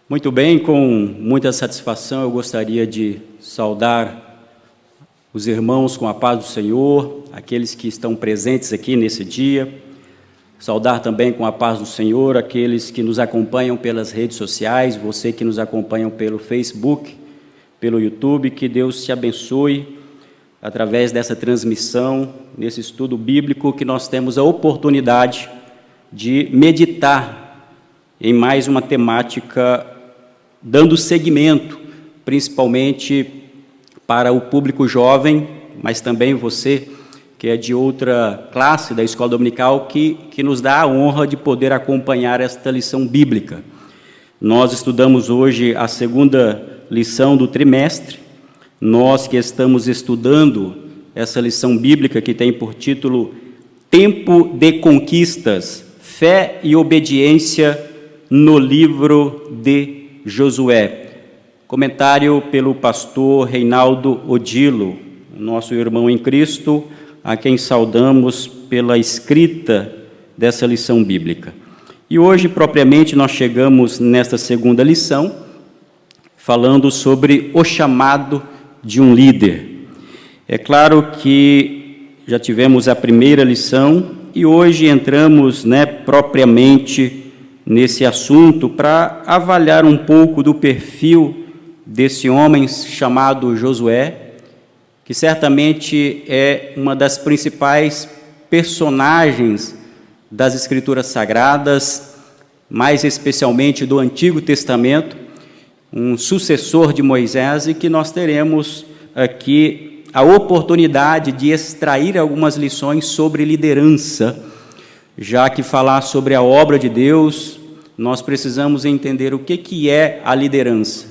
Muito bem, com muita satisfação eu gostaria de saudar os irmãos com a paz do Senhor, aqueles que estão presentes aqui nesse dia, saudar também com a paz do Senhor aqueles que nos acompanham pelas redes sociais, você que nos acompanha pelo Facebook, pelo YouTube, que Deus te abençoe através dessa transmissão, nesse estudo bíblico que nós temos a oportunidade de meditar em mais uma temática dando seguimento, principalmente para o público jovem, mas também você, que é de outra classe da Escola Dominical, que nos dá a honra de poder acompanhar esta lição bíblica. Nós estudamos hoje a segunda lição do trimestre, nós que estamos estudando essa lição bíblica que tem por título Tempo de Conquistas, Fé e Obediência no livro de Josué, comentário pelo pastor Reinaldo Odilo, nosso irmão em Cristo, a quem saudamos pela escrita dessa lição bíblica. E hoje, propriamente, nós chegamos nesta segunda lição, falando sobre o chamado de um líder. É claro que já tivemos a primeira lição e hoje entramos, propriamente nesse assunto para avaliar um pouco do perfil desse homem chamado Josué, que certamente é uma das principais personagens das Escrituras Sagradas, mais especialmente do Antigo Testamento, um sucessor de Moisés, e que nós teremos aqui a oportunidade de extrair algumas lições sobre liderança, já que falar sobre a obra de Deus, nós precisamos entender o que é a liderança.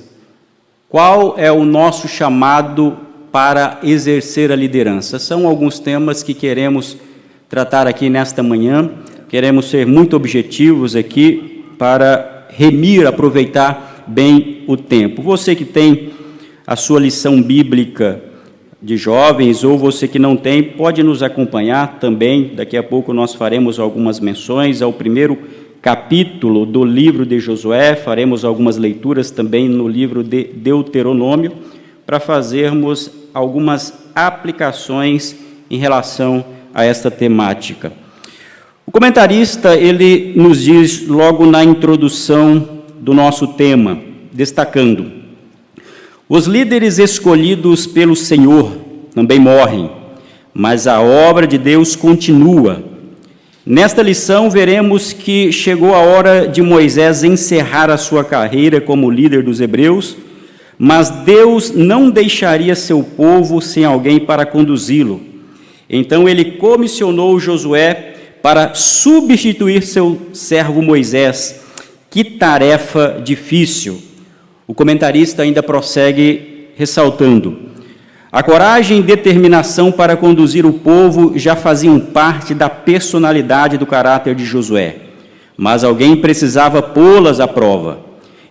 Qual é o nosso chamado para exercer a liderança? São alguns temas que queremos tratar aqui nesta manhã, queremos ser muito objetivos aqui para aproveitar bem o tempo. Você que tem a sua lição bíblica de jovens, ou você que não tem, pode nos acompanhar também. Daqui a pouco nós faremos algumas menções ao primeiro capítulo do livro de Josué, faremos algumas leituras também no livro de Deuteronômio, para fazermos algumas aplicações em relação a esta temática. O comentarista, ele nos diz logo na introdução do nosso tema, destacando: os líderes escolhidos pelo Senhor também morrem, mas a obra de Deus continua. Nesta lição, veremos que chegou a hora de Moisés encerrar a sua carreira como líder dos hebreus, mas Deus não deixaria seu povo sem alguém para conduzi-lo. Então ele comissionou Josué para substituir seu servo Moisés. Que tarefa difícil! O comentarista ainda prossegue ressaltando: a coragem e determinação para conduzir o povo já faziam parte da personalidade do caráter de Josué, mas alguém precisava pô-las à prova.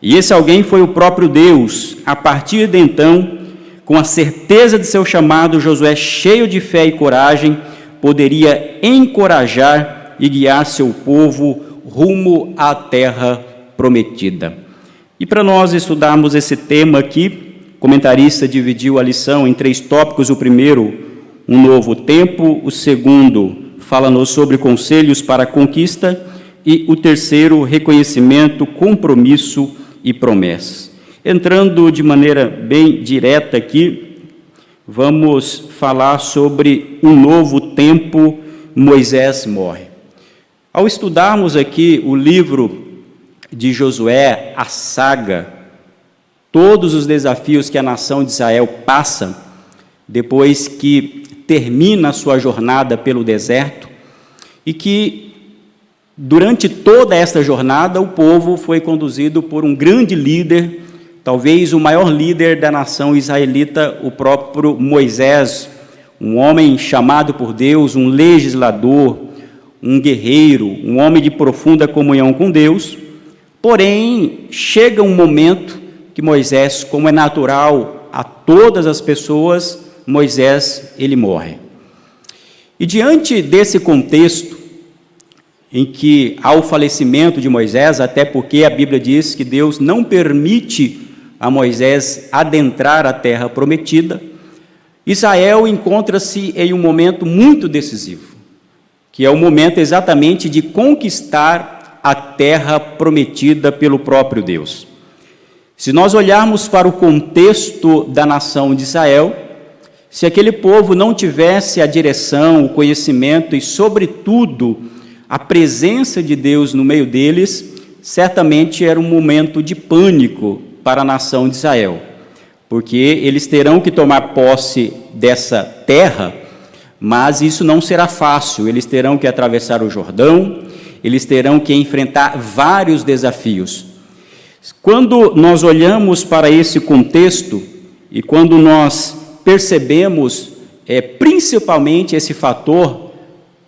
E esse alguém foi o próprio Deus. A partir de então, com a certeza de seu chamado, Josué, cheio de fé e coragem, poderia encorajar e guiar seu povo rumo à terra prometida. E para nós estudarmos esse tema aqui, o comentarista dividiu a lição em 3 tópicos. O primeiro, um novo tempo; o segundo, fala-nos sobre conselhos para a conquista; e o terceiro, reconhecimento, compromisso e promessas. Entrando de maneira bem direta aqui, vamos falar sobre um novo tempo. Moisés morre. Ao estudarmos aqui o livro de Josué, a saga, todos os desafios que a nação de Israel passa depois que termina a sua jornada pelo deserto, e que durante toda esta jornada o povo foi conduzido por um grande líder, talvez o maior líder da nação israelita, o próprio Moisés, um homem chamado por Deus, um legislador, um guerreiro, um homem de profunda comunhão com Deus. Porém, chega um momento que Moisés, como é natural a todas as pessoas, Moisés, ele morre. E diante desse contexto, em que há o falecimento de Moisés, até porque a Bíblia diz que Deus não permite a Moisés adentrar a terra prometida, Israel encontra-se em um momento muito decisivo, que é o momento exatamente de conquistar a terra prometida pelo próprio Deus. Se nós olharmos para o contexto da nação de Israel, se aquele povo não tivesse a direção, o conhecimento e, sobretudo, a presença de Deus no meio deles, certamente era um momento de pânico para a nação de Israel, porque eles terão que tomar posse dessa terra, mas isso não será fácil. Eles terão que atravessar o Jordão, eles terão que enfrentar vários desafios. Quando nós olhamos para esse contexto e quando nós percebemos principalmente esse fator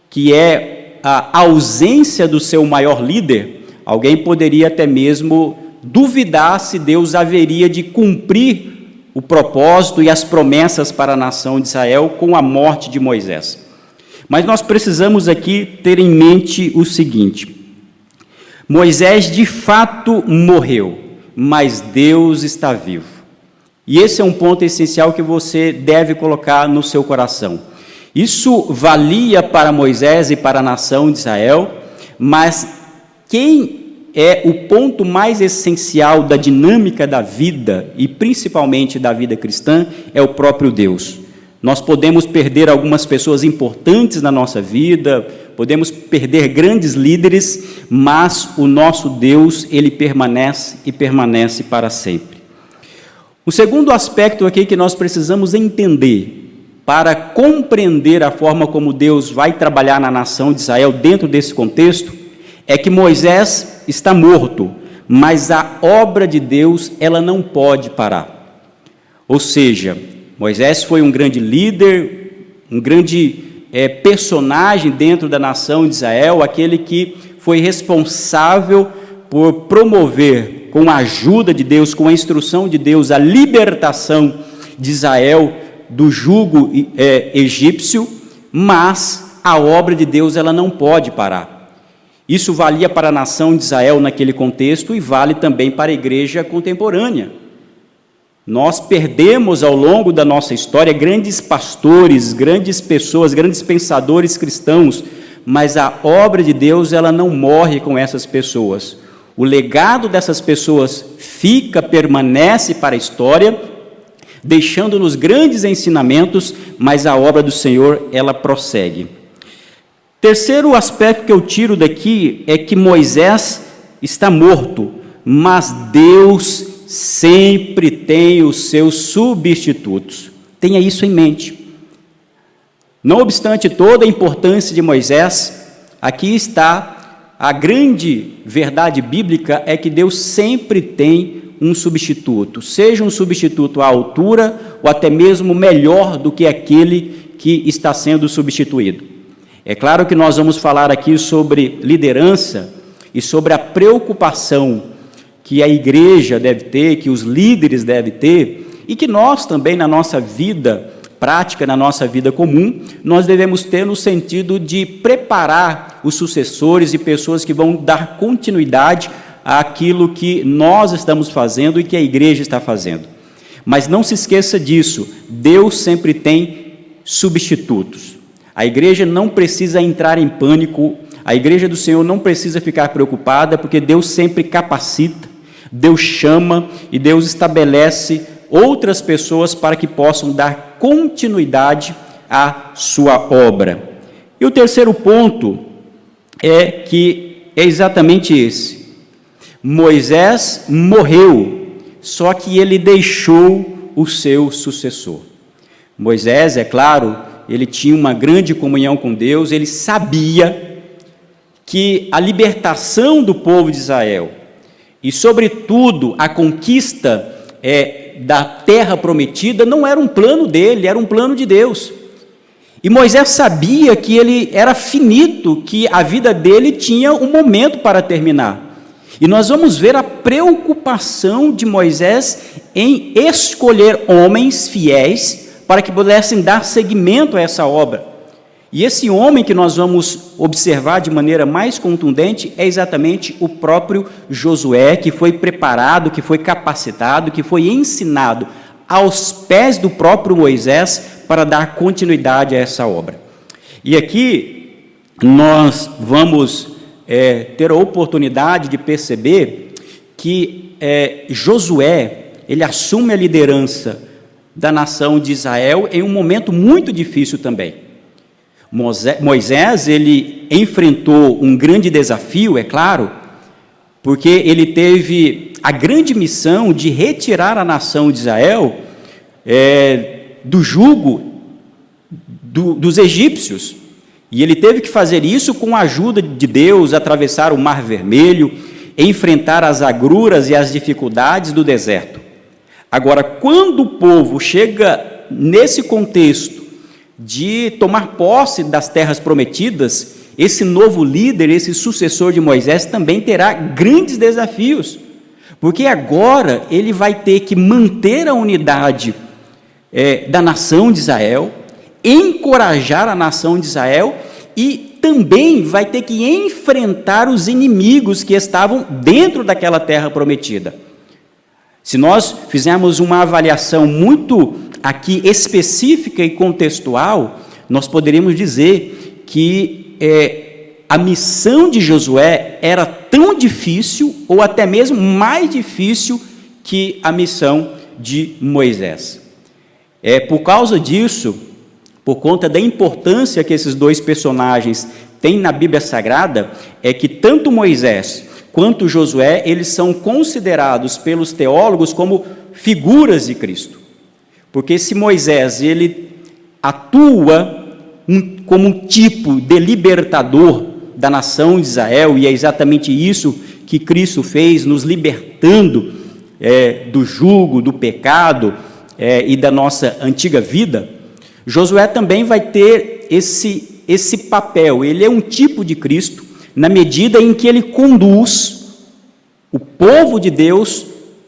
que é a ausência do seu maior líder, alguém poderia até mesmo duvidar se Deus haveria de cumprir o propósito e as promessas para a nação de Israel com a morte de Moisés. Mas nós precisamos aqui ter em mente o seguinte: Moisés de fato morreu, mas Deus está vivo. E esse é um ponto essencial que você deve colocar no seu coração. Isso valia para Moisés e para a nação de Israel, mas quem é o ponto mais essencial da dinâmica da vida, e principalmente da vida cristã, é o próprio Deus. Nós podemos perder algumas pessoas importantes na nossa vida, podemos perder grandes líderes, mas o nosso Deus, ele permanece e permanece para sempre. O segundo aspecto aqui que nós precisamos entender para compreender a forma como Deus vai trabalhar na nação de Israel dentro desse contexto é que Moisés está morto, mas a obra de Deus, ela não pode parar. Ou seja, Moisés foi um grande líder, um grande personagem dentro da nação de Israel, aquele que foi responsável por promover, com a ajuda de Deus, com a instrução de Deus, a libertação de Israel do jugo egípcio, mas a obra de Deus ela não pode parar. Isso valia para a nação de Israel naquele contexto e vale também para a igreja contemporânea. Nós perdemos ao longo da nossa história grandes pastores, grandes pessoas, grandes pensadores cristãos, mas a obra de Deus ela não morre com essas pessoas. O legado dessas pessoas permanece para a história, deixando-nos grandes ensinamentos, mas a obra do Senhor ela prossegue. Terceiro aspecto que eu tiro daqui é que Moisés está morto, mas Deus sempre tem os seus substitutos. Tenha isso em mente. Não obstante toda a importância de Moisés, aqui está a grande verdade bíblica, é que Deus sempre tem um substituto, seja um substituto à altura ou até mesmo melhor do que aquele que está sendo substituído. É claro que nós vamos falar aqui sobre liderança e sobre a preocupação que a igreja deve ter, que os líderes devem ter, e que nós também na nossa vida prática, na nossa vida comum, nós devemos ter no sentido de preparar os sucessores e pessoas que vão dar continuidade àquilo que nós estamos fazendo e que a igreja está fazendo. Mas não se esqueça disso, Deus sempre tem substitutos. A igreja não precisa entrar em pânico, a igreja do Senhor não precisa ficar preocupada, porque Deus sempre capacita, Deus chama e Deus estabelece outras pessoas para que possam dar continuidade à sua obra. E o terceiro ponto é exatamente esse. Moisés morreu, só que ele deixou o seu sucessor. Moisés, é claro, ele tinha uma grande comunhão com Deus, ele sabia que a libertação do povo de Israel e, sobretudo, a conquista da terra prometida não era um plano dele, era um plano de Deus. E Moisés sabia que ele era finito, que a vida dele tinha um momento para terminar. E nós vamos ver a preocupação de Moisés em escolher homens fiéis para que pudessem dar seguimento a essa obra. E esse homem que nós vamos observar de maneira mais contundente é exatamente o próprio Josué, que foi preparado, que foi capacitado, que foi ensinado aos pés do próprio Moisés para dar continuidade a essa obra. E aqui nós vamos ter a oportunidade de perceber que Josué, ele assume a liderança da nação de Israel em um momento muito difícil também. Moisés, ele enfrentou um grande desafio, é claro, porque ele teve a grande missão de retirar a nação de Israel do jugo dos egípcios. E ele teve que fazer isso com a ajuda de Deus, atravessar o Mar Vermelho, enfrentar as agruras e as dificuldades do deserto. Agora, quando o povo chega nesse contexto de tomar posse das terras prometidas, esse novo líder, esse sucessor de Moisés, também terá grandes desafios, porque agora ele vai ter que manter a unidade da nação de Israel, encorajar a nação de Israel e também vai ter que enfrentar os inimigos que estavam dentro daquela terra prometida. Se nós fizermos uma avaliação muito aqui específica e contextual, nós poderíamos dizer que a missão de Josué era tão difícil, ou até mesmo mais difícil que a missão de Moisés. Por causa disso, por conta da importância que esses dois personagens têm na Bíblia Sagrada, é que tanto Moisés quanto Josué, eles são considerados pelos teólogos como figuras de Cristo. Porque se Moisés, ele atua como um tipo de libertador da nação de Israel, e é exatamente isso que Cristo fez, nos libertando do jugo, do pecado e da nossa antiga vida, Josué também vai ter esse papel. Ele é um tipo de Cristo, na medida em que ele conduz o povo de Deus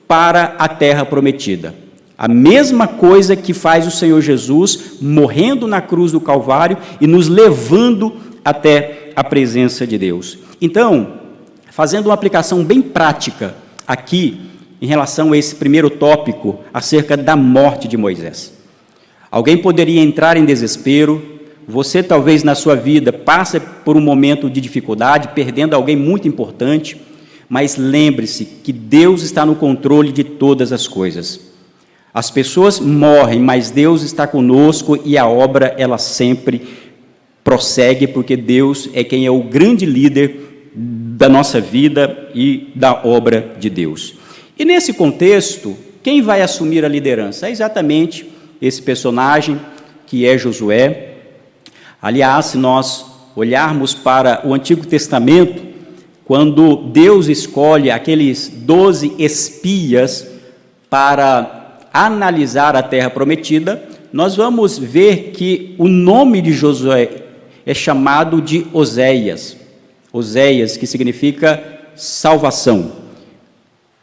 para a terra prometida. A mesma coisa que faz o Senhor Jesus morrendo na cruz do Calvário e nos levando até a presença de Deus. Então, fazendo uma aplicação bem prática aqui, em relação a esse primeiro tópico, acerca da morte de Moisés. Alguém poderia entrar em desespero, você talvez na sua vida passe por um momento de dificuldade, perdendo alguém muito importante, mas lembre-se que Deus está no controle de todas as coisas. As pessoas morrem, mas Deus está conosco e a obra, ela sempre prossegue, porque Deus é quem é o grande líder da nossa vida e da obra de Deus. E nesse contexto, quem vai assumir a liderança? É exatamente esse personagem que é Josué. Aliás, se nós olharmos para o Antigo Testamento, quando Deus escolhe aqueles 12 espias para analisar a terra prometida, nós vamos ver que o nome de Josué é chamado de Oséias. Oséias, que significa salvação.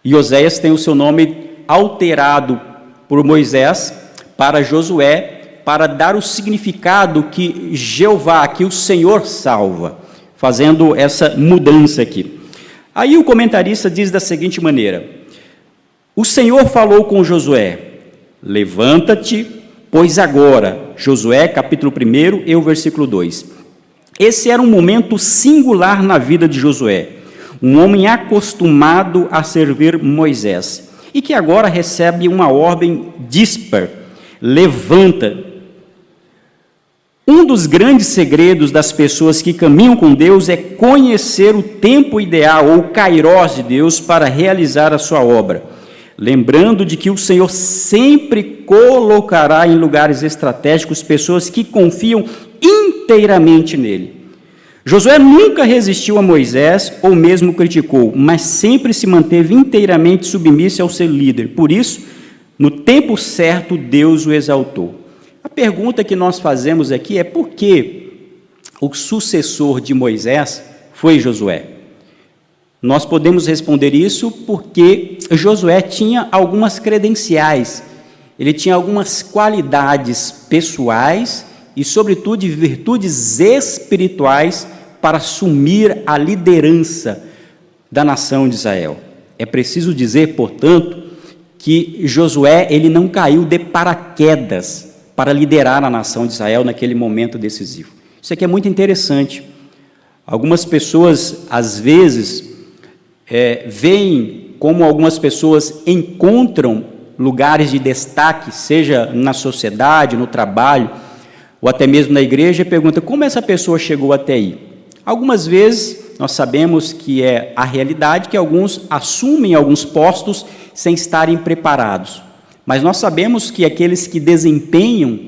E Oséias tem o seu nome alterado por Moisés para Josué, para dar o significado que Jeová, que o Senhor salva, fazendo essa mudança aqui. Aí o comentarista diz da seguinte maneira: o Senhor falou com Josué, levanta-te, pois agora, Josué capítulo 1 e o versículo 2. Esse era um momento singular na vida de Josué, um homem acostumado a servir Moisés, e que agora recebe uma ordem díspar: levanta. Um dos grandes segredos das pessoas que caminham com Deus é conhecer o tempo ideal, ou kairós de Deus, para realizar a sua obra, lembrando de que o Senhor sempre colocará em lugares estratégicos pessoas que confiam inteiramente nele. Josué nunca resistiu a Moisés ou mesmo criticou, mas sempre se manteve inteiramente submisso ao seu líder. Por isso, no tempo certo, Deus o exaltou. A pergunta que nós fazemos aqui é: por que o sucessor de Moisés foi Josué? Nós podemos responder isso porque Josué tinha algumas credenciais, ele tinha algumas qualidades pessoais e, sobretudo, de virtudes espirituais para assumir a liderança da nação de Israel. É preciso dizer, portanto, que Josué ele não caiu de paraquedas para liderar a nação de Israel naquele momento decisivo. Isso aqui é muito interessante. Algumas pessoas, às vezes, veem como algumas pessoas encontram lugares de destaque, seja na sociedade, no trabalho, ou até mesmo na igreja, e perguntam como essa pessoa chegou até aí. Algumas vezes, nós sabemos que é a realidade que alguns assumem alguns postos sem estarem preparados. Mas nós sabemos que aqueles que desempenham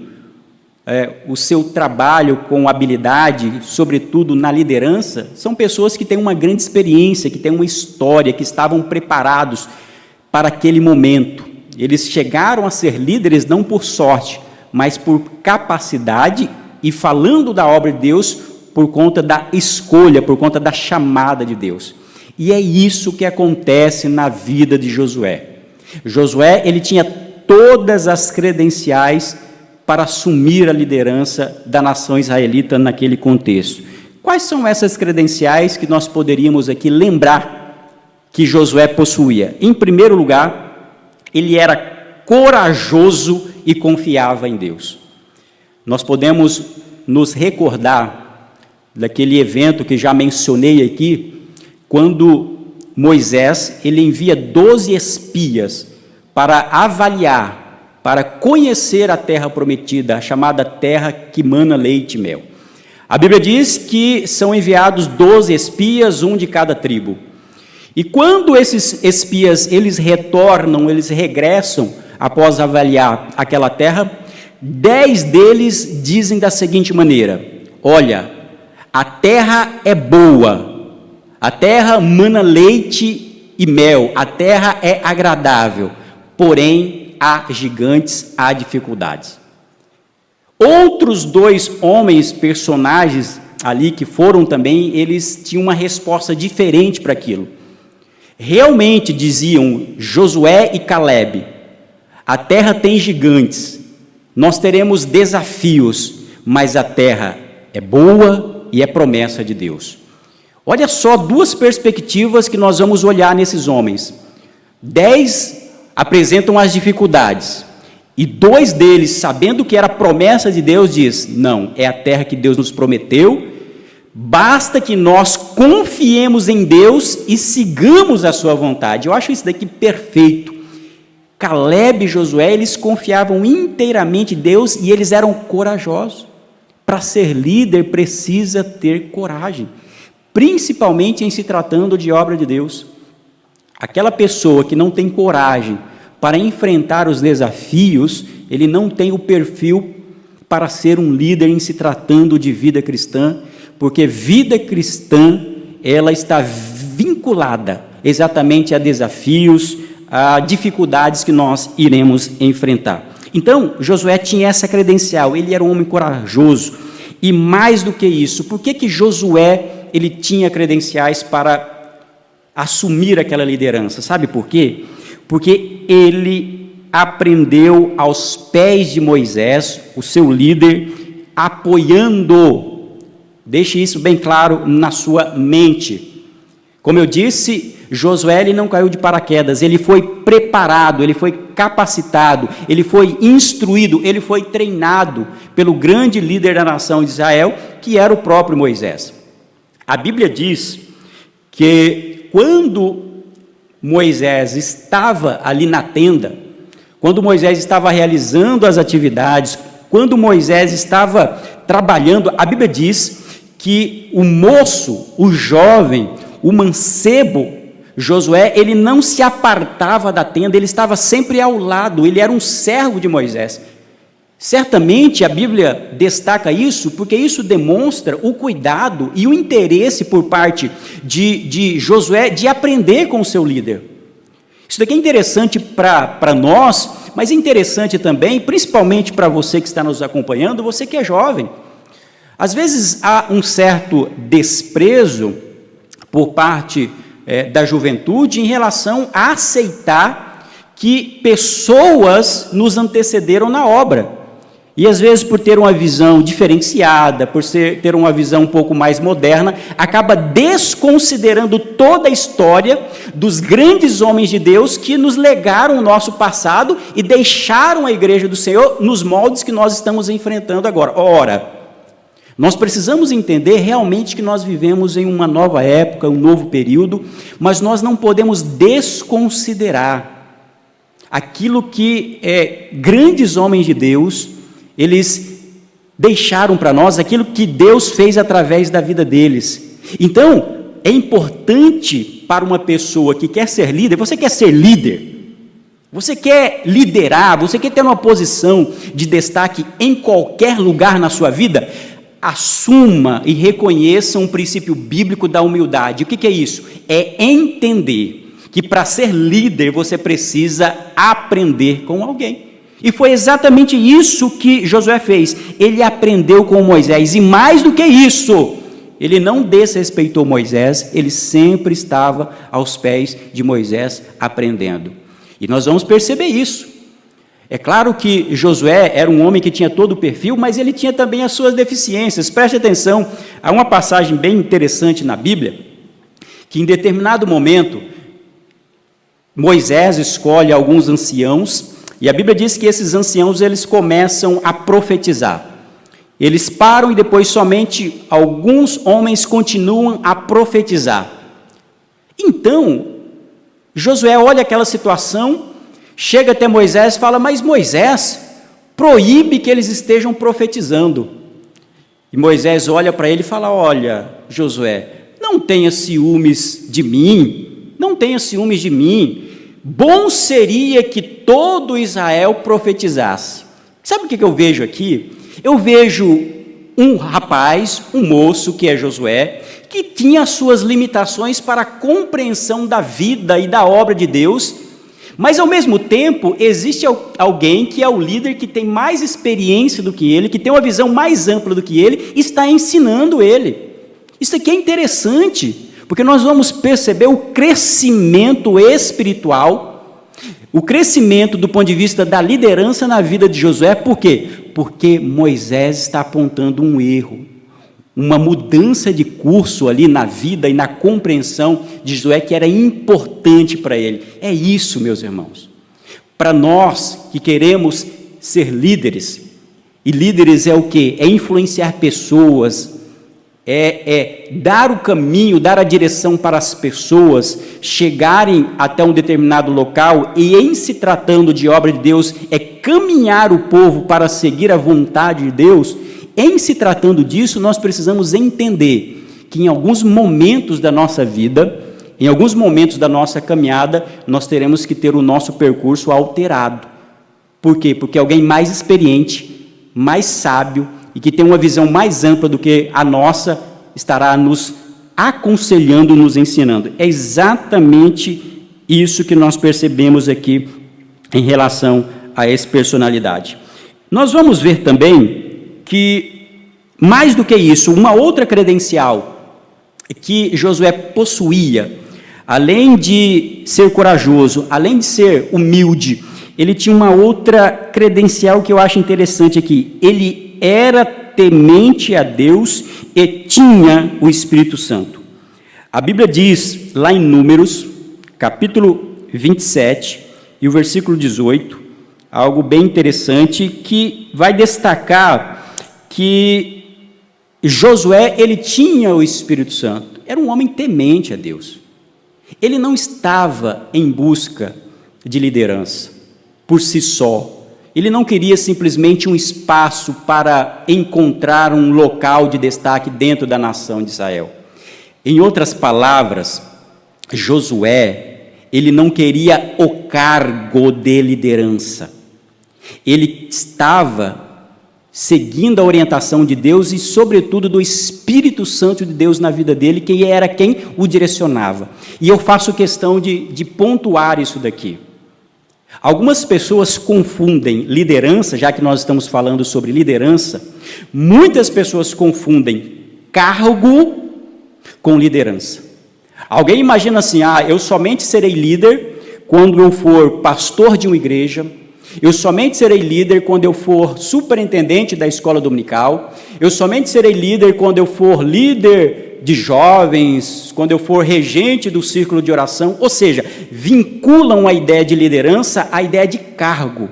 o seu trabalho com habilidade, sobretudo na liderança, são pessoas que têm uma grande experiência, que têm uma história, que estavam preparados para aquele momento. Eles chegaram a ser líderes não por sorte, mas por capacidade e, falando da obra de Deus, por conta da escolha, por conta da chamada de Deus. E é isso que acontece na vida de Josué. Josué, ele tinha todas as credenciais para assumir a liderança da nação israelita naquele contexto. Quais são essas credenciais que nós poderíamos aqui lembrar que Josué possuía? Em primeiro lugar, ele era corajoso e confiava em Deus. Nós podemos nos recordar daquele evento que já mencionei aqui, quando Moisés ele envia 12 espias para avaliar, para conhecer a terra prometida, a chamada terra que mana leite e mel. A Bíblia diz que são enviados 12 espias, um de cada tribo. E quando esses espias eles retornam, eles regressam após avaliar aquela terra, 10 deles dizem da seguinte maneira: olha, a terra é boa, a terra mana leite e mel, a terra é agradável, porém há gigantes, há dificuldades. Outros 2 homens, personagens ali que foram também, eles tinham uma resposta diferente para aquilo. Realmente diziam Josué e Calebe: a terra tem gigantes, nós teremos desafios, mas a terra é boa e é promessa de Deus. Olha só 2 perspectivas que nós vamos olhar nesses homens. 10 apresentam as dificuldades, e 2 deles, sabendo que era promessa de Deus, diz: não, é a terra que Deus nos prometeu, basta que nós confiemos em Deus e sigamos a sua vontade. Eu acho isso daqui perfeito. Calebe e Josué, eles confiavam inteiramente em Deus e eles eram corajosos. Para ser líder precisa ter coragem, principalmente em se tratando de obra de Deus. Aquela pessoa que não tem coragem para enfrentar os desafios, ele não tem o perfil para ser um líder em se tratando de vida cristã, porque vida cristã, ela está vinculada exatamente a desafios, a dificuldades que nós iremos enfrentar. Então, Josué tinha essa credencial, ele era um homem corajoso, e mais do que isso, por que Josué ele tinha credenciais para assumir aquela liderança? Sabe por quê? Porque ele aprendeu aos pés de Moisés, o seu líder, apoiando. Deixe isso bem claro na sua mente. Como eu disse, Josué ele não caiu de paraquedas, ele foi preparado, ele foi capacitado, ele foi instruído, ele foi treinado pelo grande líder da nação de Israel, que era o próprio Moisés. A Bíblia diz que quando Moisés estava ali na tenda, quando Moisés estava realizando as atividades, quando Moisés estava trabalhando, a Bíblia diz que o moço, o jovem, o mancebo, Josué, ele não se apartava da tenda, ele estava sempre ao lado, ele era um servo de Moisés. Certamente a Bíblia destaca isso, porque isso demonstra o cuidado e o interesse por parte de Josué de aprender com o seu líder. Isso daqui é interessante para nós, mas é interessante também, principalmente para você que está nos acompanhando, você que é jovem. Às vezes há um certo desprezo por parte da juventude em relação a aceitar que pessoas nos antecederam na obra. E às vezes, por ter uma visão diferenciada, por ter uma visão um pouco mais moderna, acaba desconsiderando toda a história dos grandes homens de Deus que nos legaram o nosso passado e deixaram a igreja do Senhor nos moldes que nós estamos enfrentando agora. Ora, nós precisamos entender realmente que nós vivemos em uma nova época, um novo período, mas nós não podemos desconsiderar aquilo que grandes homens de Deus, eles deixaram para nós, aquilo que Deus fez através da vida deles. Então, é importante para uma pessoa que quer ser líder, você quer ser líder, você quer liderar, você quer ter uma posição de destaque em qualquer lugar na sua vida, assuma e reconheça um princípio bíblico da humildade. O que é isso? É entender que para ser líder você precisa aprender com alguém. E foi exatamente isso que Josué fez. Ele aprendeu com Moisés, e mais do que isso, ele não desrespeitou Moisés, ele sempre estava aos pés de Moisés aprendendo. E nós vamos perceber isso. É claro que Josué era um homem que tinha todo o perfil, mas ele tinha também as suas deficiências. Preste atenção, há uma passagem bem interessante na Bíblia, que em determinado momento, Moisés escolhe alguns anciãos, e a Bíblia diz que esses anciãos, eles começam a profetizar. Eles param e depois somente alguns homens continuam a profetizar. Então, Josué olha aquela situação, chega até Moisés e fala, mas Moisés, proíbe que eles estejam profetizando. E Moisés olha para ele e fala, olha, Josué, não tenha ciúmes de mim, não tenha ciúmes de mim, bom seria que todo Israel profetizasse. Sabe o que eu vejo aqui? Eu vejo um rapaz, um moço, que é Josué, que tinha as suas limitações para a compreensão da vida e da obra de Deus, mas ao mesmo tempo existe alguém que é o líder, que tem mais experiência do que ele, que tem uma visão mais ampla do que ele, e está ensinando ele. Isso aqui é interessante, porque nós vamos perceber o crescimento espiritual, o crescimento do ponto de vista da liderança na vida de Josué. Por quê? Porque Moisés está apontando um erro, uma mudança de curso ali na vida e na compreensão de Josué que era importante para ele. É isso, meus irmãos. Para nós que queremos ser líderes, e líderes é o quê? É influenciar pessoas, é dar o caminho, dar a direção para as pessoas chegarem até um determinado local, e em se tratando de obra de Deus, é caminhar o povo para seguir a vontade de Deus. Em se tratando disso, nós precisamos entender que em alguns momentos da nossa vida, em alguns momentos da nossa caminhada, nós teremos que ter o nosso percurso alterado. Por quê? Porque alguém mais experiente, mais sábio e que tem uma visão mais ampla do que a nossa, estará nos aconselhando, nos ensinando. É exatamente isso que nós percebemos aqui em relação a essa personalidade. Nós vamos ver também que, mais do que isso, uma outra credencial que Josué possuía, além de ser corajoso, além de ser humilde, ele tinha uma outra credencial que eu acho interessante aqui. Ele era temente a Deus e tinha o Espírito Santo. A Bíblia diz, lá em Números, capítulo 27, e o versículo 18, algo bem interessante, que vai destacar que Josué, ele tinha o Espírito Santo, era um homem temente a Deus. Ele não estava em busca de liderança por si só. Ele não queria simplesmente um espaço para encontrar um local de destaque dentro da nação de Israel. Em outras palavras, Josué, ele não queria o cargo de liderança. Ele estava seguindo a orientação de Deus e, sobretudo, do Espírito Santo de Deus na vida dele, que era quem o direcionava. E eu faço questão de pontuar isso daqui. Algumas pessoas confundem liderança, já que nós estamos falando sobre liderança, muitas pessoas confundem cargo com liderança. Alguém imagina assim, eu somente serei líder quando eu for pastor de uma igreja, Eu somente serei líder quando eu for superintendente da escola dominical. Eu somente serei líder quando eu for líder de jovens, quando eu for regente do círculo de oração. Ou seja, vinculam a ideia de liderança à ideia de cargo.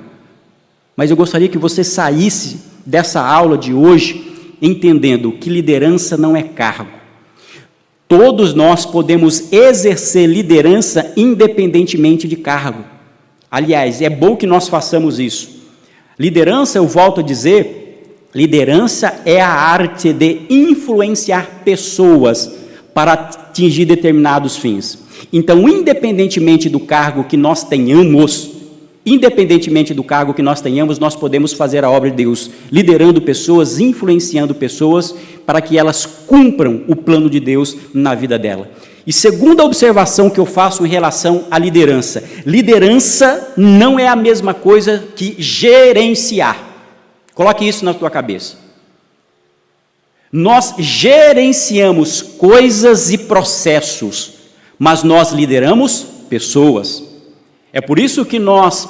Mas eu gostaria que você saísse dessa aula de hoje entendendo que liderança não é cargo. Todos nós podemos exercer liderança independentemente de cargo. Aliás, é bom que nós façamos isso. Liderança, eu volto a dizer, liderança é a arte de influenciar pessoas para atingir determinados fins. Então, independentemente do cargo que nós tenhamos, nós podemos fazer a obra de Deus, liderando pessoas, influenciando pessoas, para que elas cumpram o plano de Deus na vida dela. E segunda observação que eu faço em relação à liderança: liderança não é a mesma coisa que gerenciar. Coloque isso na tua cabeça. Nós gerenciamos coisas e processos, mas nós lideramos pessoas. É por isso que nós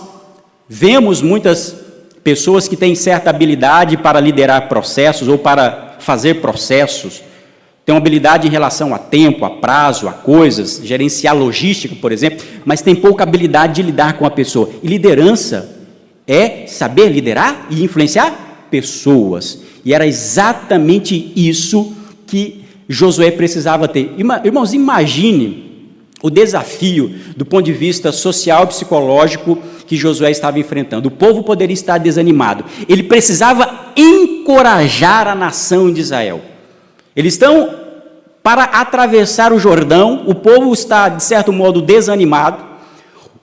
vemos muitas pessoas que têm certa habilidade para liderar processos ou para fazer processos. Tem uma habilidade em relação a tempo, a prazo, a coisas, gerenciar logística, por exemplo, mas tem pouca habilidade de lidar com a pessoa. E liderança é saber liderar e influenciar pessoas. E era exatamente isso que Josué precisava ter. Irmãos, imagine o desafio do ponto de vista social e psicológico que Josué estava enfrentando. O povo poderia estar desanimado. Ele precisava encorajar a nação de Israel. Eles estão para atravessar o Jordão, o povo está, de certo modo, desanimado,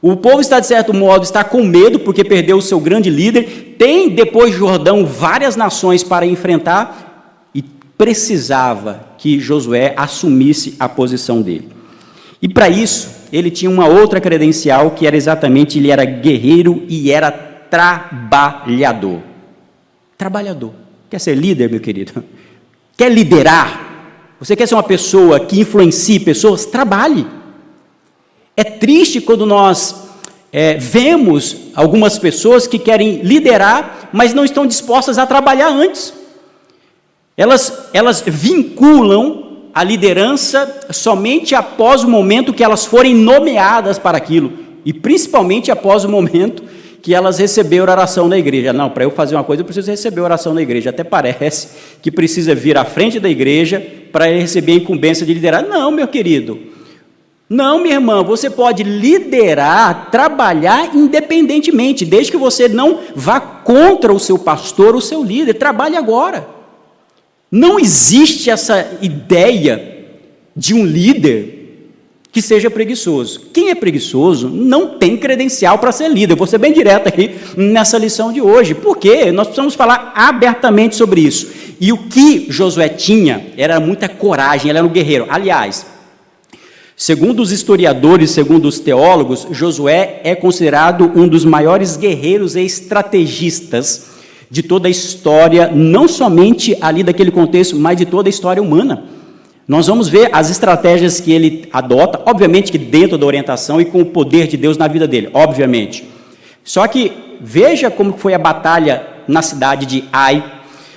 o povo está, de certo modo, está com medo, porque perdeu o seu grande líder, tem, depois do Jordão, várias nações para enfrentar, e precisava que Josué assumisse a posição dele. E para isso, ele tinha uma outra credencial, que era exatamente, ele era guerreiro e era trabalhador. Trabalhador. Quer ser líder, meu querido? Quer liderar? Você quer ser uma pessoa que influencie pessoas? Trabalhe. É triste quando nós vemos algumas pessoas que querem liderar, mas não estão dispostas a trabalhar antes. Elas vinculam a liderança somente após o momento que elas forem nomeadas para aquilo, e principalmente após o momento que elas receberam oração na igreja. Não, para eu fazer uma coisa eu preciso receber oração na igreja. Até parece que precisa vir à frente da igreja para receber a incumbência de liderar. Não, meu querido. Não, minha irmã, você pode liderar, trabalhar independentemente, desde que você não vá contra o seu pastor, o seu líder. Trabalhe agora. Não existe essa ideia de um líder que seja preguiçoso. Quem é preguiçoso não tem credencial para ser líder. Eu vou ser bem direto aqui nessa lição de hoje. Por quê? Nós precisamos falar abertamente sobre isso. E o que Josué tinha era muita coragem, ele era um guerreiro. Aliás, segundo os historiadores, segundo os teólogos, Josué é considerado um dos maiores guerreiros e estrategistas de toda a história, não somente ali daquele contexto, mas de toda a história humana. Nós vamos ver as estratégias que ele adota, obviamente que dentro da orientação e com o poder de Deus na vida dele, obviamente. Só que veja como foi a batalha na cidade de Ai,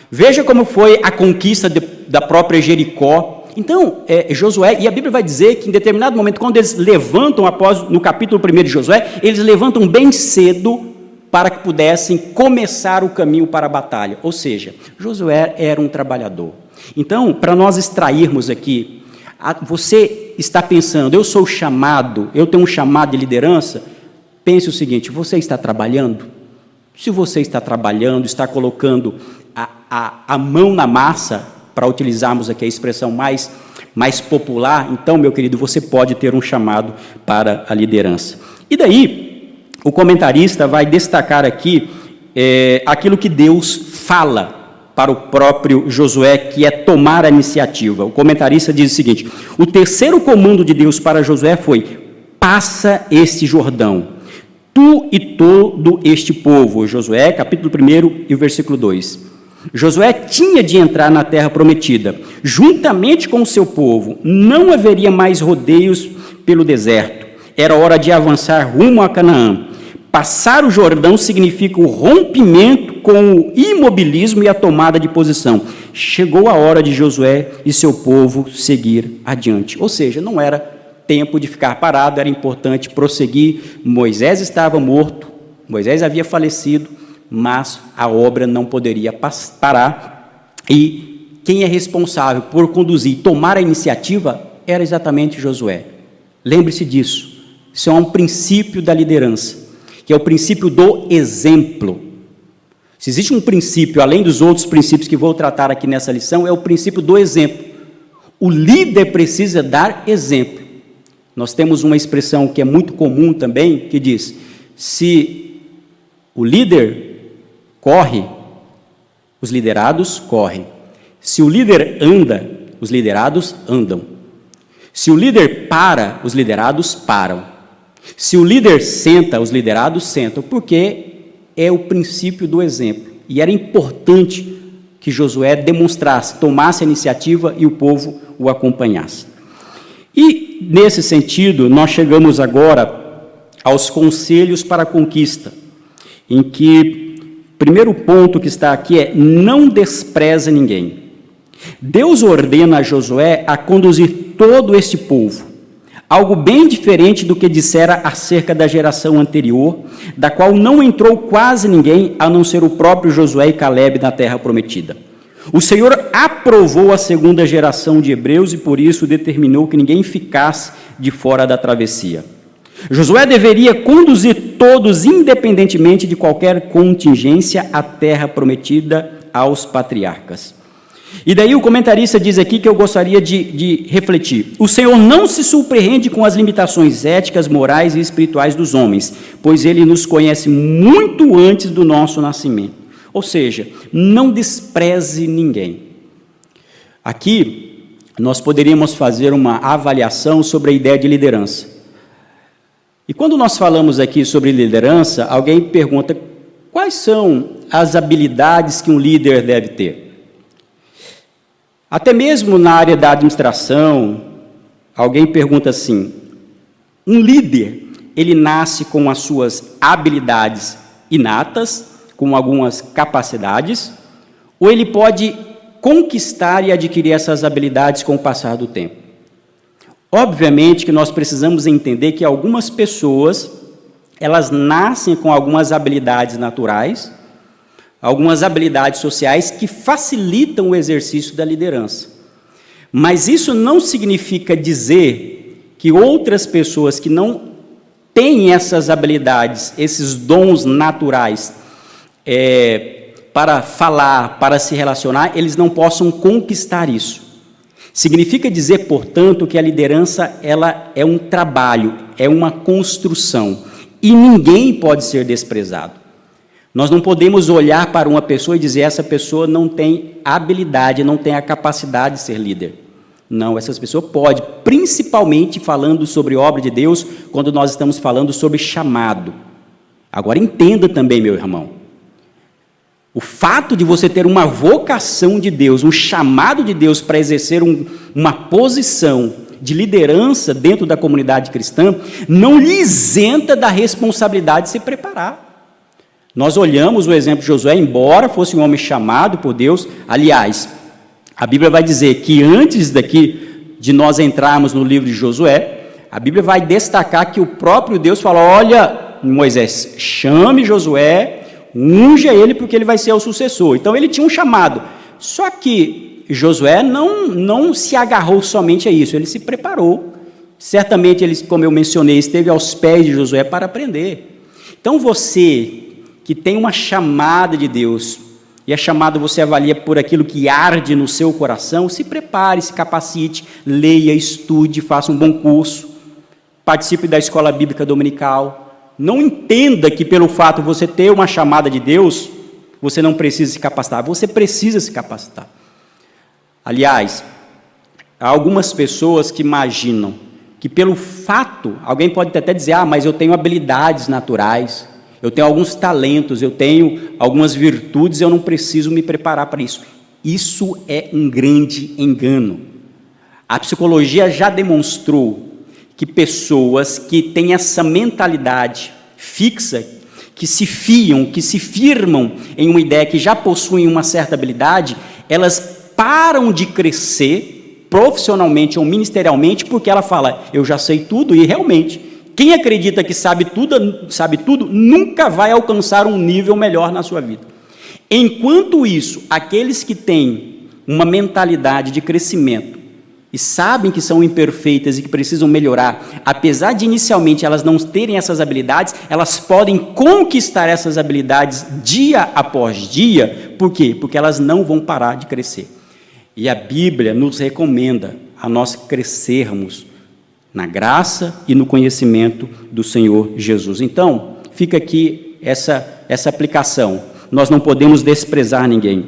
veja como foi a conquista da própria Jericó. Então, Josué, e a Bíblia vai dizer que em determinado momento, quando eles levantam, no capítulo 1 de Josué, eles levantam bem cedo para que pudessem começar o caminho para a batalha. Ou seja, Josué era um trabalhador. Então, para nós extrairmos aqui, você está pensando, eu sou chamado, eu tenho um chamado de liderança, pense o seguinte: você está trabalhando? Se você está trabalhando, está colocando a mão na massa, para utilizarmos aqui a expressão mais popular, então, meu querido, você pode ter um chamado para a liderança. E daí, o comentarista vai destacar aqui aquilo que Deus fala para o próprio Josué, que é tomar a iniciativa. O comentarista diz o seguinte: o terceiro comando de Deus para Josué foi: passa este Jordão, tu e todo este povo. Josué, capítulo 1 e o versículo 2. Josué tinha de entrar na terra prometida, juntamente com o seu povo. Não haveria mais rodeios pelo deserto. Era hora de avançar rumo a Canaã. Passar o Jordão significa o rompimento com o imobilismo e a tomada de posição. Chegou a hora de Josué e seu povo seguir adiante. Ou seja, não era tempo de ficar parado, era importante prosseguir. Moisés estava morto, Moisés havia falecido, mas a obra não poderia parar. E quem é responsável por conduzir, tomar a iniciativa, era exatamente Josué. Lembre-se disso. Isso é um princípio da liderança, que é o princípio do exemplo. Se existe um princípio, além dos outros princípios que vou tratar aqui nessa lição, é o princípio do exemplo. O líder precisa dar exemplo. Nós temos uma expressão que é muito comum também, que diz: se o líder corre, os liderados correm. Se o líder anda, os liderados andam. Se o líder para, os liderados param. Se o líder senta, os liderados sentam, porque é o princípio do exemplo. E era importante que Josué demonstrasse, tomasse a iniciativa e o povo o acompanhasse. E, nesse sentido, nós chegamos agora aos conselhos para a conquista, em que o primeiro ponto que está aqui é: não despreza ninguém. Deus ordena a Josué a conduzir todo este povo, algo bem diferente do que dissera acerca da geração anterior, da qual não entrou quase ninguém, a não ser o próprio Josué e Calebe na terra prometida. O Senhor aprovou a segunda geração de hebreus e por isso determinou que ninguém ficasse de fora da travessia. Josué deveria conduzir todos, independentemente de qualquer contingência, à terra prometida aos patriarcas. E daí o comentarista diz aqui que eu gostaria de refletir: o Senhor não se surpreende com as limitações éticas, morais e espirituais dos homens, pois Ele nos conhece muito antes do nosso nascimento. Ou seja, não despreze ninguém. Aqui nós poderíamos fazer uma avaliação sobre a ideia de liderança. E quando nós falamos aqui sobre liderança, alguém pergunta: quais são as habilidades que um líder deve ter? Até mesmo na área da administração, alguém pergunta assim: um líder, ele nasce com as suas habilidades inatas, com algumas capacidades, ou ele pode conquistar e adquirir essas habilidades com o passar do tempo? Obviamente que nós precisamos entender que algumas pessoas, elas nascem com algumas habilidades naturais, algumas habilidades sociais que facilitam o exercício da liderança. Mas isso não significa dizer que outras pessoas que não têm essas habilidades, esses dons naturais, para falar, para se relacionar, eles não possam conquistar isso. Significa dizer, portanto, que a liderança ela é um trabalho, é uma construção, e ninguém pode ser desprezado. Nós não podemos olhar para uma pessoa e dizer: essa pessoa não tem habilidade, não tem a capacidade de ser líder. Não, essa pessoa pode, principalmente falando sobre obra de Deus, quando nós estamos falando sobre chamado. Agora entenda também, meu irmão, o fato de você ter uma vocação de Deus, um chamado de Deus para exercer uma posição de liderança dentro da comunidade cristã, não lhe isenta da responsabilidade de se preparar. Nós olhamos o exemplo de Josué, embora fosse um homem chamado por Deus. Aliás, a Bíblia vai dizer que antes de nós entrarmos no livro de Josué, a Bíblia vai destacar que o próprio Deus falou: olha, Moisés, chame Josué, unja ele porque ele vai ser o sucessor. Então ele tinha um chamado, só que Josué não se agarrou somente a isso, ele se preparou. Certamente ele, como eu mencionei, esteve aos pés de Josué para aprender. Então você que tem uma chamada de Deus, e a chamada você avalia por aquilo que arde no seu coração, se prepare, se capacite, leia, estude, faça um bom curso, participe da escola bíblica dominical. Não entenda que pelo fato de você ter uma chamada de Deus, você não precisa se capacitar, você precisa se capacitar. Aliás, há algumas pessoas que imaginam que pelo fato, alguém pode até dizer: mas eu tenho habilidades naturais, eu tenho alguns talentos, eu tenho algumas virtudes, eu não preciso me preparar para isso. Isso é um grande engano. A psicologia já demonstrou que pessoas que têm essa mentalidade fixa, que se fiam, que se firmam em uma ideia, que já possuem uma certa habilidade, elas param de crescer profissionalmente ou ministerialmente, porque ela fala, eu já sei tudo, e realmente, quem acredita que sabe tudo, nunca vai alcançar um nível melhor na sua vida. Enquanto isso, aqueles que têm uma mentalidade de crescimento e sabem que são imperfeitas e que precisam melhorar, apesar de inicialmente elas não terem essas habilidades, elas podem conquistar essas habilidades dia após dia. Por quê? Porque elas não vão parar de crescer. E a Bíblia nos recomenda a nós crescermos na graça e no conhecimento do Senhor Jesus. Então, fica aqui essa aplicação. Nós não podemos desprezar ninguém.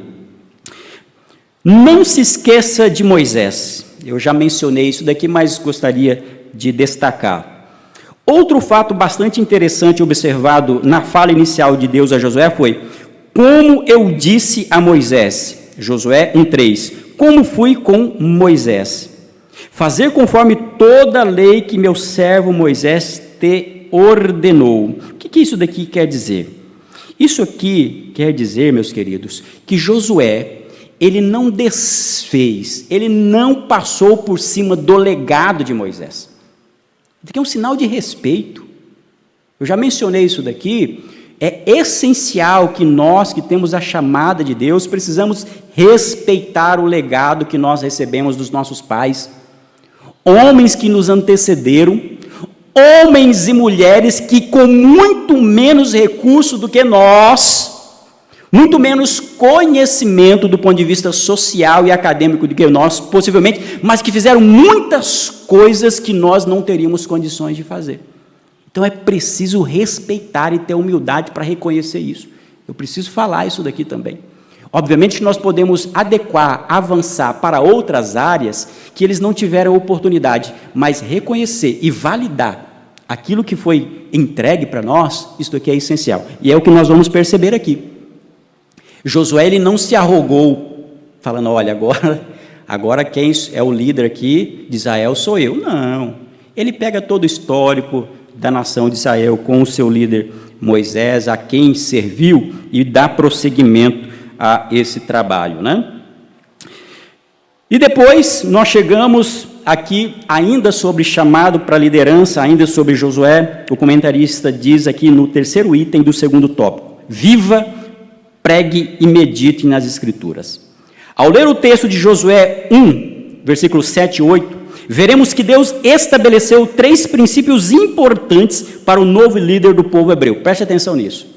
Não se esqueça de Moisés. Eu já mencionei isso daqui, mas gostaria de destacar. Outro fato bastante interessante observado na fala inicial de Deus a Josué foi: como eu disse a Moisés, Josué 1:3, como fui com Moisés, fazer conforme toda a lei que meu servo Moisés te ordenou. O que isso daqui quer dizer? Isso aqui quer dizer, meus queridos, que Josué, ele não desfez, ele não passou por cima do legado de Moisés. Isso aqui é um sinal de respeito. Eu já mencionei isso daqui. É essencial que nós, que temos a chamada de Deus, precisamos respeitar o legado que nós recebemos dos nossos pais, homens que nos antecederam, homens e mulheres que com muito menos recurso do que nós, muito menos conhecimento do ponto de vista social e acadêmico do que nós, possivelmente, mas que fizeram muitas coisas que nós não teríamos condições de fazer. Então é preciso respeitar e ter humildade para reconhecer isso. Eu preciso falar isso daqui também. Obviamente que nós podemos adequar, avançar para outras áreas que eles não tiveram oportunidade, mas reconhecer e validar aquilo que foi entregue para nós, isso aqui é essencial. E é o que nós vamos perceber aqui. Josué, ele não se arrogou, falando, olha, agora quem é o líder aqui de Israel sou eu. Não. Ele pega todo o histórico da nação de Israel com o seu líder Moisés, a quem serviu, e dá prosseguimento a esse trabalho, né? E depois nós chegamos aqui ainda sobre chamado para liderança, ainda sobre Josué. O comentarista diz aqui no terceiro item do segundo tópico: viva, pregue e medite nas Escrituras. Ao ler o texto de Josué 1, versículos 7 e 8, veremos que Deus estabeleceu 3 princípios importantes para o novo líder do povo hebreu. Preste atenção nisso.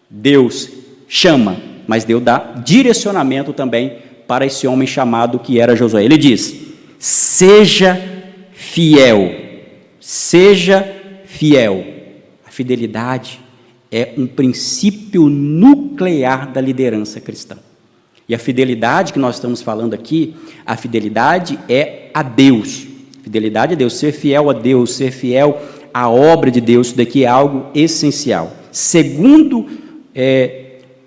Deus chama, mas Deus dá direcionamento também para esse homem chamado que era Josué. Ele diz: seja fiel. Seja fiel. A fidelidade é um princípio nuclear da liderança cristã. E a fidelidade que nós estamos falando aqui, a fidelidade é a Deus. Fidelidade a Deus, ser fiel a Deus, ser fiel à obra de Deus, isso daqui é algo essencial. Segundo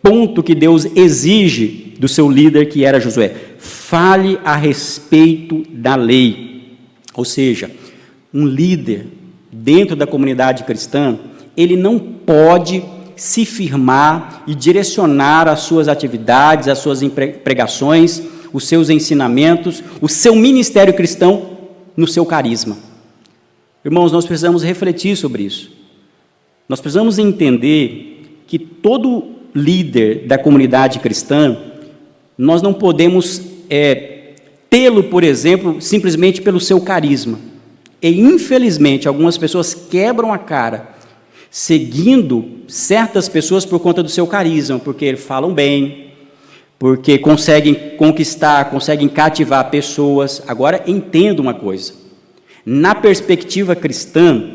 ponto que Deus exige do seu líder, que era Josué: fale a respeito da lei. Ou seja, um líder dentro da comunidade cristã, ele não pode se firmar e direcionar as suas atividades, as suas pregações, os seus ensinamentos, o seu ministério cristão no seu carisma. Irmãos, nós precisamos refletir sobre isso. Nós precisamos entender que todo líder da comunidade cristã, nós não podemos tê-lo, por exemplo, simplesmente pelo seu carisma. E, infelizmente, algumas pessoas quebram a cara seguindo certas pessoas por conta do seu carisma, porque falam bem, porque conseguem conquistar, conseguem cativar pessoas. Agora, entenda uma coisa: na perspectiva cristã,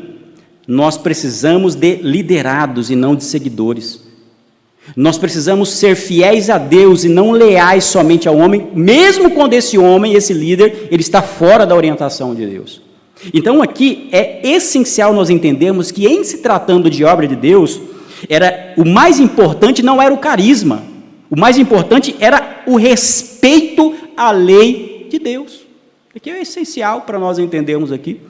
nós precisamos de liderados e não de seguidores. Nós precisamos ser fiéis a Deus e não leais somente ao homem, mesmo quando esse homem, esse líder, ele está fora da orientação de Deus. Então aqui é essencial nós entendermos que, em se tratando de obra de Deus, o mais importante não era o carisma, o mais importante era o respeito à lei de Deus. Aqui é essencial para nós entendermos aqui.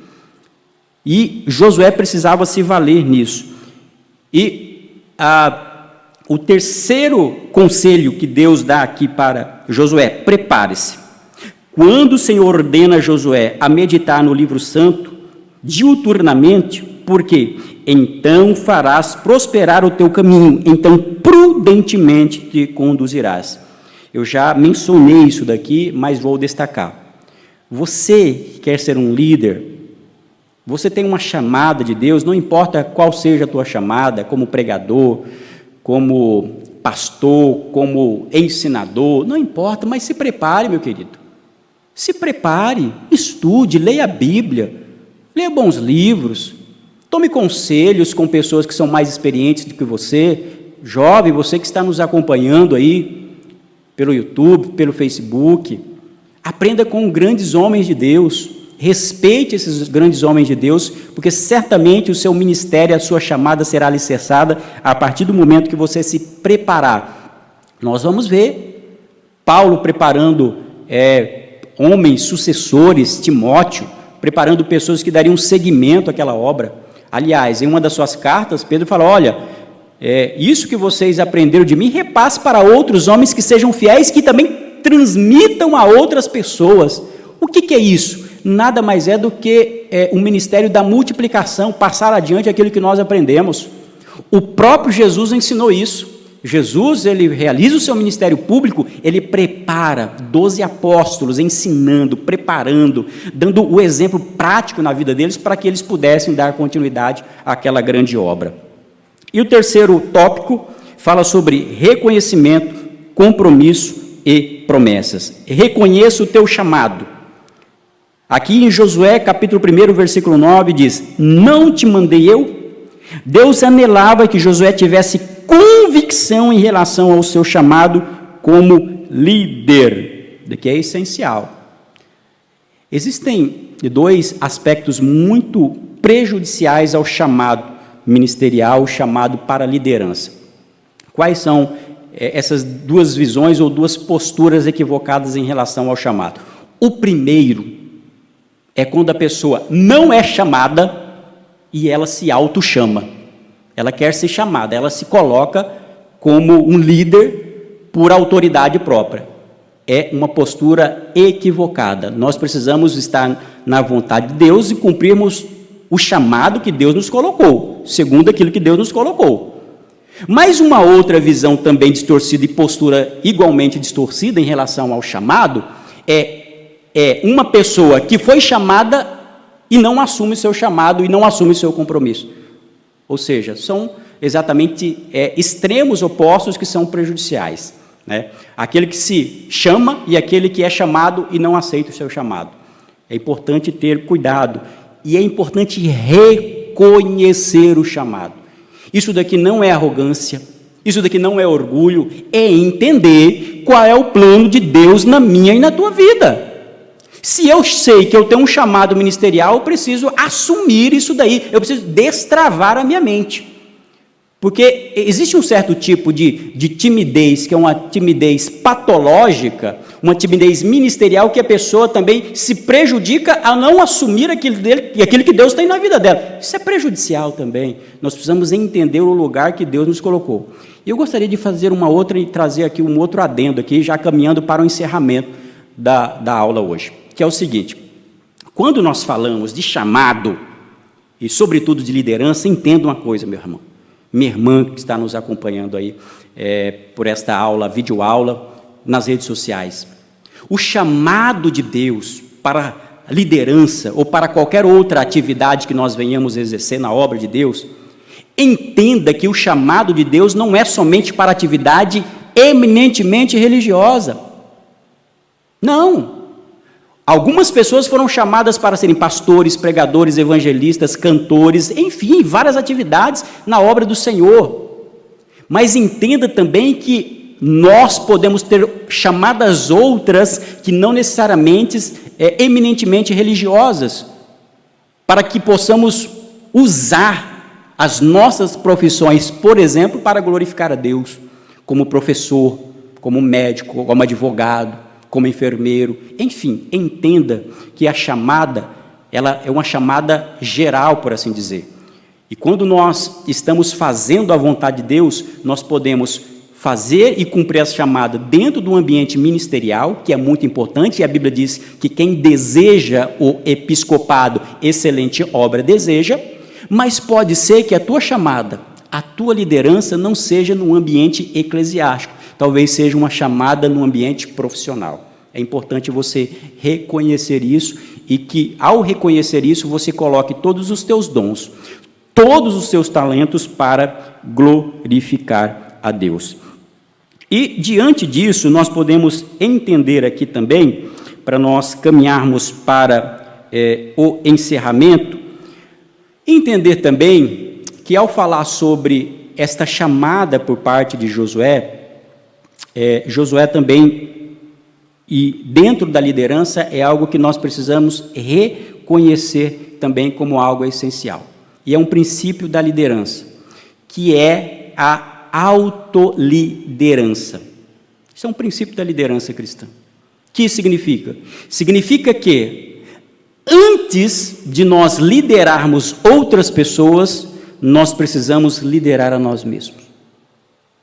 E Josué precisava se valer nisso. E o terceiro conselho que Deus dá aqui para Josué: prepare-se. Quando o Senhor ordena a Josué a meditar no livro santo diuturnamente, por quê? Então farás prosperar o teu caminho, então prudentemente te conduzirás. Eu já mencionei isso daqui, mas vou destacar. Você quer ser um líder? Você tem uma chamada de Deus, não importa qual seja a tua chamada, como pregador, como pastor, como ensinador, não importa, mas se prepare, meu querido. Se prepare, estude, leia a Bíblia, leia bons livros, tome conselhos com pessoas que são mais experientes do que você, jovem, você que está nos acompanhando aí, pelo YouTube, pelo Facebook, aprenda com grandes homens de Deus, respeite esses grandes homens de Deus, porque certamente o seu ministério, a sua chamada será alicerçada a partir do momento que você se preparar. Nós vamos ver Paulo preparando homens sucessores, Timóteo, preparando pessoas que dariam seguimento àquela obra. Aliás, em uma das suas cartas, Pedro fala: olha, isso que vocês aprenderam de mim, repasse para outros homens que sejam fiéis, que também transmitam a outras pessoas. O que é isso? Nada mais é do que o ministério da multiplicação, passar adiante aquilo que nós aprendemos. O próprio Jesus ensinou isso. Jesus, ele realiza o seu ministério público, ele prepara 12 apóstolos, ensinando, preparando, dando o exemplo prático na vida deles, para que eles pudessem dar continuidade àquela grande obra. E o terceiro tópico fala sobre reconhecimento, compromisso e promessas. Reconheça o teu chamado. Aqui em Josué, capítulo 1, versículo 9, diz: não te mandei eu? Deus anelava que Josué tivesse convicção em relação ao seu chamado como líder, que é essencial. Existem dois aspectos muito prejudiciais ao chamado ministerial, chamado para a liderança. Quais são essas duas visões ou duas posturas equivocadas em relação ao chamado? O primeiro é quando a pessoa não é chamada e ela se auto-chama. Ela quer ser chamada, ela se coloca como um líder por autoridade própria. É uma postura equivocada. Nós precisamos estar na vontade de Deus e cumprirmos o chamado que Deus nos colocou, segundo aquilo que Deus nos colocou. Mas uma outra visão também distorcida e postura igualmente distorcida em relação ao chamado é uma pessoa que foi chamada e não assume seu chamado e não assume seu compromisso. Ou seja, são exatamente extremos opostos que são prejudiciais, né? Aquele que se chama e aquele que é chamado e não aceita o seu chamado. É importante ter cuidado e é importante reconhecer o chamado. Isso daqui não é arrogância, isso daqui não é orgulho, é entender qual é o plano de Deus na minha e na tua vida. Se eu sei que eu tenho um chamado ministerial, eu preciso assumir isso daí, eu preciso destravar a minha mente. Porque existe um certo tipo de timidez, que é uma timidez patológica, uma timidez ministerial, que a pessoa também se prejudica a não assumir aquilo que Deus tem na vida dela. Isso é prejudicial também. Nós precisamos entender o lugar que Deus nos colocou. E eu gostaria de fazer uma outra e trazer aqui um outro adendo, aqui, já caminhando para o encerramento da aula hoje, que é o seguinte: quando nós falamos de chamado, e sobretudo de liderança, entenda uma coisa, meu irmão, minha irmã que está nos acompanhando aí por esta aula, videoaula, nas redes sociais. O chamado de Deus para a liderança ou para qualquer outra atividade que nós venhamos exercer na obra de Deus, entenda que o chamado de Deus não é somente para atividade eminentemente religiosa. Não. Algumas pessoas foram chamadas para serem pastores, pregadores, evangelistas, cantores, enfim, várias atividades na obra do Senhor. Mas entenda também que nós podemos ter chamadas outras que não necessariamente eminentemente religiosas, para que possamos usar as nossas profissões, por exemplo, para glorificar a Deus, como professor, como médico, como advogado, como enfermeiro, enfim, entenda que a chamada, ela é uma chamada geral, por assim dizer. E quando nós estamos fazendo a vontade de Deus, nós podemos fazer e cumprir essa chamada dentro do ambiente ministerial, que é muito importante, e a Bíblia diz que quem deseja o episcopado, excelente obra deseja, mas pode ser que a tua chamada, a tua liderança não seja no ambiente eclesiástico, talvez seja uma chamada no ambiente profissional. É importante você reconhecer isso e que, ao reconhecer isso, você coloque todos os teus dons, todos os seus talentos para glorificar a Deus. E, diante disso, nós podemos entender aqui também, para nós caminharmos para o encerramento, entender também que, ao falar sobre esta chamada por parte de Josué, Josué também, e dentro da liderança, é algo que nós precisamos reconhecer também como algo essencial. E é um princípio da liderança, que é a autoliderança. Isso é um princípio da liderança cristã. O que significa? Significa que, antes de nós liderarmos outras pessoas, nós precisamos liderar a nós mesmos.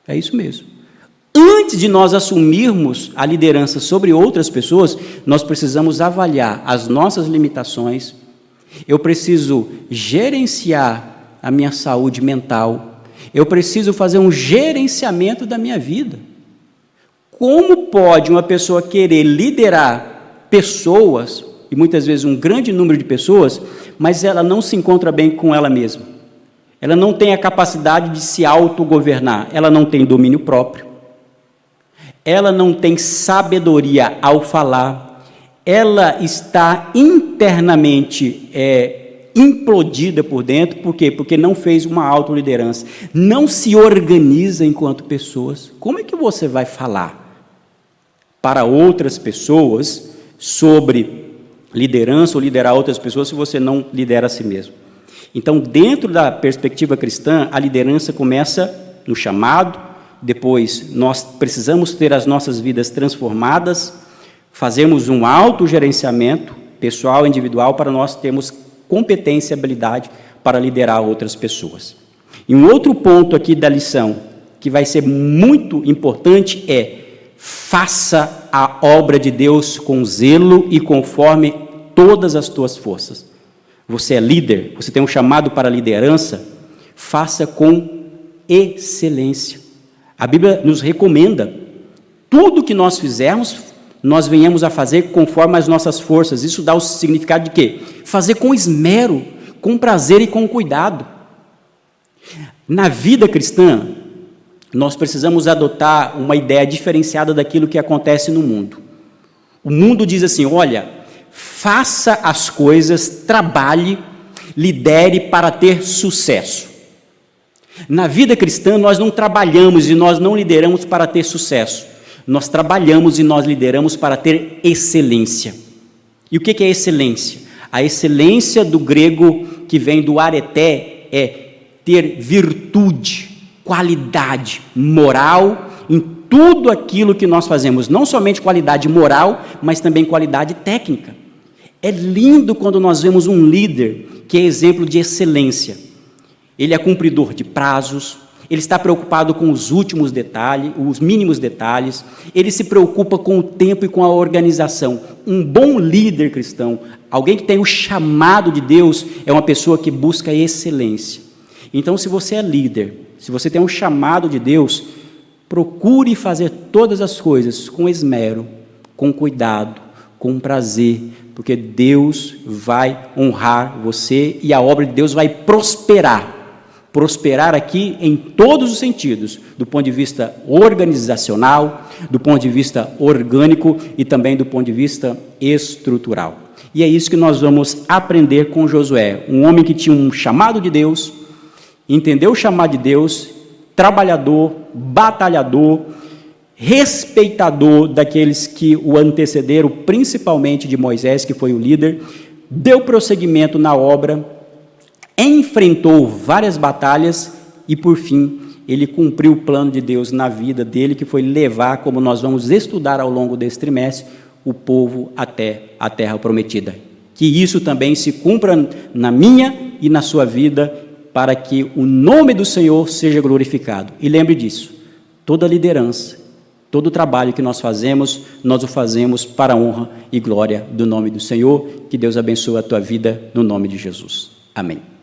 É isso mesmo. Antes de nós assumirmos a liderança sobre outras pessoas, nós precisamos avaliar as nossas limitações. Eu preciso gerenciar a minha saúde mental. Eu preciso fazer um gerenciamento da minha vida. Como pode uma pessoa querer liderar pessoas, e muitas vezes um grande número de pessoas, mas ela não se encontra bem com ela mesma? Ela não tem a capacidade de se autogovernar, ela não tem domínio próprio, ela não tem sabedoria ao falar, ela está internamente implodida por dentro. Por quê? Porque não fez uma autoliderança, não se organiza enquanto pessoas. Como é que você vai falar para outras pessoas sobre liderança ou liderar outras pessoas se você não lidera a si mesmo? Então, dentro da perspectiva cristã, a liderança começa no chamado, depois nós precisamos ter as nossas vidas transformadas, fazemos um autogerenciamento pessoal, individual, para nós termos competência e habilidade para liderar outras pessoas. E um outro ponto aqui da lição, que vai ser muito importante, é: faça a obra de Deus com zelo e conforme todas as tuas forças. Você é líder, você tem um chamado para a liderança, faça com excelência. A Bíblia nos recomenda, tudo que nós fizermos, nós venhamos a fazer conforme as nossas forças. Isso dá o significado de quê? Fazer com esmero, com prazer e com cuidado. Na vida cristã, nós precisamos adotar uma ideia diferenciada daquilo que acontece no mundo. O mundo diz assim: olha, faça as coisas, trabalhe, lidere para ter sucesso. Na vida cristã, nós não trabalhamos e nós não lideramos para ter sucesso. Nós trabalhamos e nós lideramos para ter excelência. E o que é excelência? A excelência do grego, que vem do areté, é ter virtude, qualidade moral em tudo aquilo que nós fazemos. Não somente qualidade moral, mas também qualidade técnica. É lindo quando nós vemos um líder que é exemplo de excelência. Ele é cumpridor de prazos, ele está preocupado com os últimos detalhes, os mínimos detalhes, ele se preocupa com o tempo e com a organização. Um bom líder cristão, alguém que tem o chamado de Deus, é uma pessoa que busca excelência. Então, se você é líder, se você tem um chamado de Deus, procure fazer todas as coisas com esmero, com cuidado, com prazer, porque Deus vai honrar você e a obra de Deus vai prosperar. Prosperar aqui em todos os sentidos, do ponto de vista organizacional, do ponto de vista orgânico e também do ponto de vista estrutural. E é isso que nós vamos aprender com Josué, um homem que tinha um chamado de Deus, entendeu o chamado de Deus, trabalhador, batalhador, respeitador daqueles que o antecederam, principalmente de Moisés, que foi o líder, deu prosseguimento na obra, enfrentou várias batalhas e, por fim, ele cumpriu o plano de Deus na vida dele, que foi levar, como nós vamos estudar ao longo desse trimestre, o povo até a terra prometida. Que isso também se cumpra na minha e na sua vida, para que o nome do Senhor seja glorificado. E lembre disso, toda liderança, todo o trabalho que nós o fazemos para a honra e glória do nome do Senhor. Que Deus abençoe a tua vida no nome de Jesus. Amém.